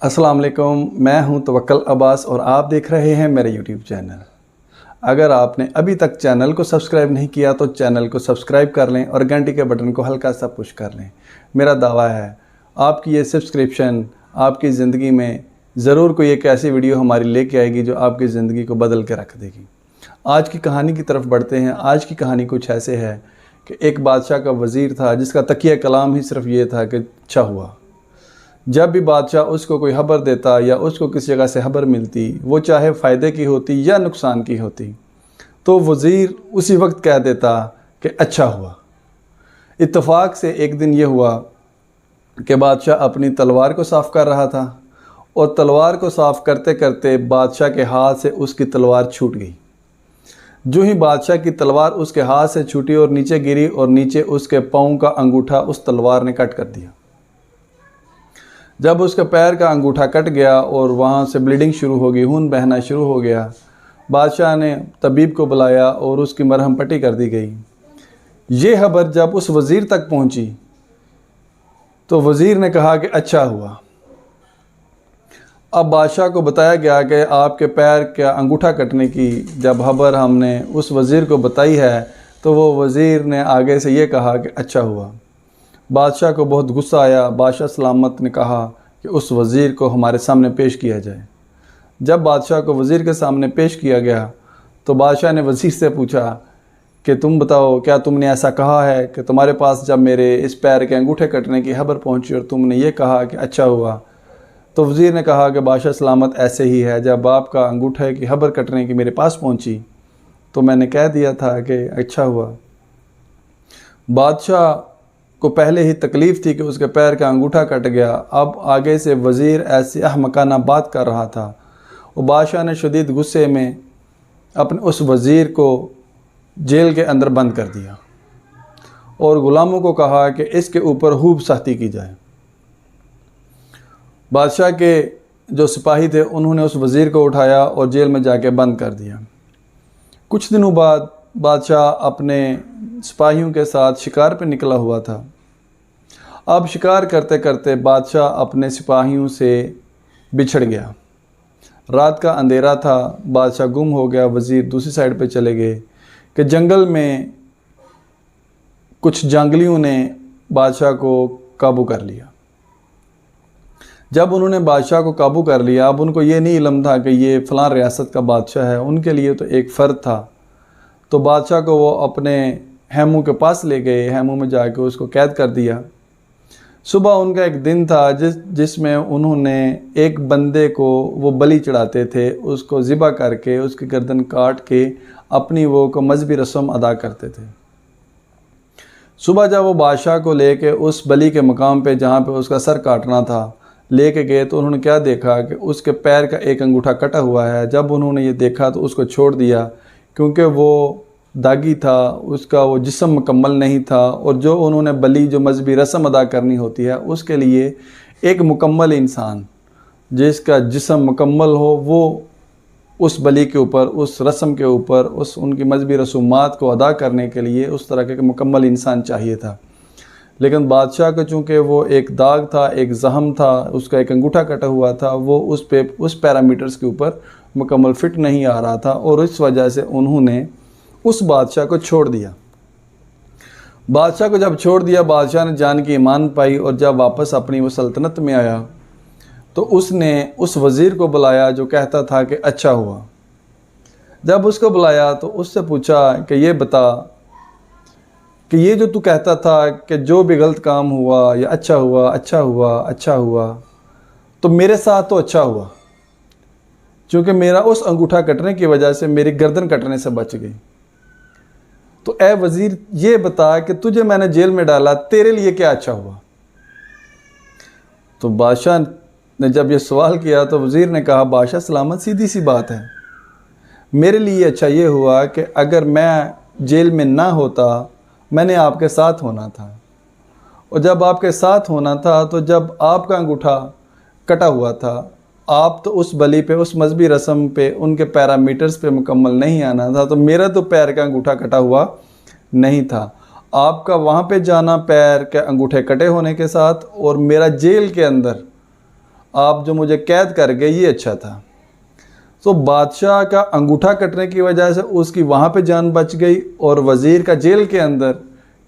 अस्सलाम वालेकुम, मैं हूं तवक्कल अब्बास और आप देख रहे हैं मेरे यूट्यूब चैनल। अगर आपने अभी तक चैनल को सब्सक्राइब नहीं किया तो चैनल को सब्सक्राइब कर लें और घंटी के बटन को हल्का सा पुश कर लें। मेरा दावा है आपकी ये सब्सक्रिप्शन आपकी ज़िंदगी में ज़रूर कोई एक ऐसी वीडियो हमारी लेके आएगी जो आपकी ज़िंदगी को बदल के रख देगी। आज की कहानी की तरफ बढ़ते हैं। आज की कहानी कुछ ऐसे है कि एक बादशाह का वज़ीर था जिसका तकिया कलाम ही सिर्फ ये था कि अच्छा हुआ। जब भी बादशाह उसको कोई खबर देता या उसको किसी जगह से खबर मिलती, वो चाहे फ़ायदे की होती या नुकसान की होती, तो वज़ीर उसी वक्त कह देता कि अच्छा हुआ। इत्तेफाक से एक दिन ये हुआ कि बादशाह अपनी तलवार को साफ़ कर रहा था और तलवार को साफ़ करते करते बादशाह के हाथ से उसकी तलवार छूट गई। जो ही बादशाह की तलवार उसके हाथ से छूटी और नीचे गिरी और नीचे उसके पाँव का अंगूठा उस तलवार ने कट कर दिया। जब उसके पैर का अंगूठा कट गया और वहाँ से ब्लीडिंग शुरू हो गई, खून बहना शुरू हो गया, बादशाह ने तबीब को बुलाया और उसकी मरहम पट्टी कर दी गई। ये खबर जब उस वज़ीर तक पहुँची तो वज़ीर ने कहा कि अच्छा हुआ। अब बादशाह को बताया गया कि आपके पैर का अंगूठा कटने की जब खबर हमने उस वज़ीर को बताई है तो वो वज़ीर ने आगे से ये कहा कि अच्छा हुआ। बादशाह को बहुत गुस्सा आया। बादशाह सलामत ने कहा कि उस वज़ीर को हमारे सामने पेश किया जाए। जब बादशाह को वज़ीर के सामने पेश किया गया तो बादशाह ने वज़ीर से पूछा कि तुम बताओ, क्या तुमने ऐसा कहा है कि तुम्हारे पास जब मेरे इस पैर के अंगूठे कटने की खबर पहुंची और तुमने ये कहा कि अच्छा हुआ? तो वज़ीर ने कहा कि बादशाह सलामत ऐसे ही है, जब आपका अंगूठे की खबर कटने की मेरे पास पहुंची तो मैंने कह दिया था कि अच्छा हुआ। बादशाह को पहले ही तकलीफ़ थी कि उसके पैर का अंगूठा कट गया, अब आगे से वज़ीर ऐसी अहमकाना बात कर रहा था। और बादशाह ने शदीद गुस्से में अपने उस वज़ीर को जेल के अंदर बंद कर दिया और ग़ुलामों को कहा कि इसके ऊपर खूब सख्ती की जाए। बादशाह के जो सिपाही थे उन्होंने उस वज़ीर को उठाया और जेल में जाके बंद कर दिया। कुछ दिनों बाद बादशाह अपने सिपाहियों के साथ शिकार पर निकला हुआ था। अब शिकार करते करते बादशाह अपने सिपाहियों से बिछड़ गया। रात का अंधेरा था, बादशाह गुम हो गया। वज़ीर दूसरी साइड पे चले गए कि जंगल में कुछ जंगलियों ने बादशाह को काबू कर लिया। जब उन्होंने बादशाह को काबू कर लिया, अब उनको ये नहीं इल्म था कि ये फ़लाँ रियासत का बादशाह है, उनके लिए तो एक फ़र्द था। तो बादशाह को वो अपने हेमू के पास ले गए, हेमू में जाके उसको कैद कर दिया। सुबह उनका एक दिन था जिसमें उन्होंने एक बंदे को वो बलि चढ़ाते थे, उसको ज़िबा करके उसकी गर्दन काट के अपनी वो को मजहबी रस्म अदा करते थे। सुबह जब वो बादशाह को लेके उस बलि के मकाम पे जहाँ पे उसका सर काटना था लेके गए तो उन्होंने क्या देखा कि उसके पैर का एक अंगूठा कटा हुआ है। जब उन्होंने ये देखा तो उसको छोड़ दिया क्योंकि वो दागी था, उसका वो जिस्म मुकम्मल नहीं था और जो उन्होंने बलि जो मजहबी रस्म अदा करनी होती है उसके लिए एक मुकम्मल इंसान जिसका जिस्म मुकम्मल हो वो उस बलि के ऊपर, उस रस्म के ऊपर, उस उनकी मजहबी रसूमात को अदा करने के लिए उस तरह के मुकम्मल इंसान चाहिए था। लेकिन बादशाह को चूँकि वो एक दाग था, एक ज़ख्म था, उसका एक अंगूठा कटा हुआ था, वो उस पैरामीटर्स के ऊपर मुकम्मल फिट नहीं आ रहा था और इस वजह से उन्होंने उस बादशाह को छोड़ दिया। बादशाह को जब छोड़ दिया, बादशाह ने जान की ईमान पाई और जब वापस अपनी वो सल्तनत में आया तो उसने उस वज़ीर को बुलाया जो कहता था कि अच्छा हुआ। जब उसको बुलाया तो उससे पूछा कि ये बता कि ये जो तू कहता था कि जो भी गलत काम हुआ या अच्छा हुआ, अच्छा हुआ, अच्छा हुआ, तो मेरे साथ तो अच्छा हुआ क्योंकि मेरा उस अंगूठा कटने की वजह से मेरी गर्दन कटने से बच गई। तो ए वज़ीर ये बता कि तुझे मैंने जेल में डाला, तेरे लिए क्या अच्छा हुआ? तो बादशाह ने जब ये सवाल किया तो वज़ीर ने कहा, बादशाह सलामत, सीधी सी बात है, मेरे लिए अच्छा ये हुआ कि अगर मैं जेल में ना होता, मैंने आपके साथ होना था और जब आपके साथ होना था तो जब आपका अंगूठा कटा हुआ था, आप तो उस बलि पे, उस मजहबी रस्म पे, उनके पैरामीटर्स पे मुकम्मल नहीं आना था, तो मेरा तो पैर का अंगूठा कटा हुआ नहीं था। आपका वहाँ पे जाना पैर के अंगूठे कटे होने के साथ और मेरा जेल के अंदर आप जो मुझे कैद कर गए ये अच्छा था। तो बादशाह का अंगूठा कटने की वजह से उसकी वहाँ पे जान बच गई और वज़ीर का जेल के अंदर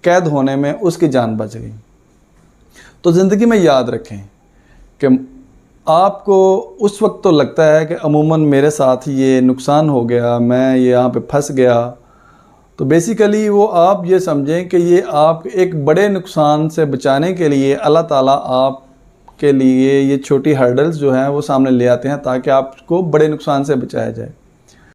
कैद होने में उसकी जान बच गई। तो ज़िंदगी में याद रखें कि आपको उस वक्त तो लगता है कि अमूमन मेरे साथ ये नुकसान हो गया, मैं यहाँ पे फंस गया, तो बेसिकली वो आप ये समझें कि ये आप एक बड़े नुकसान से बचाने के लिए अल्लाह ताला आपके लिए ये छोटी हर्डल्स जो हैं वो सामने ले आते हैं ताकि आपको बड़े नुकसान से बचाया जाए।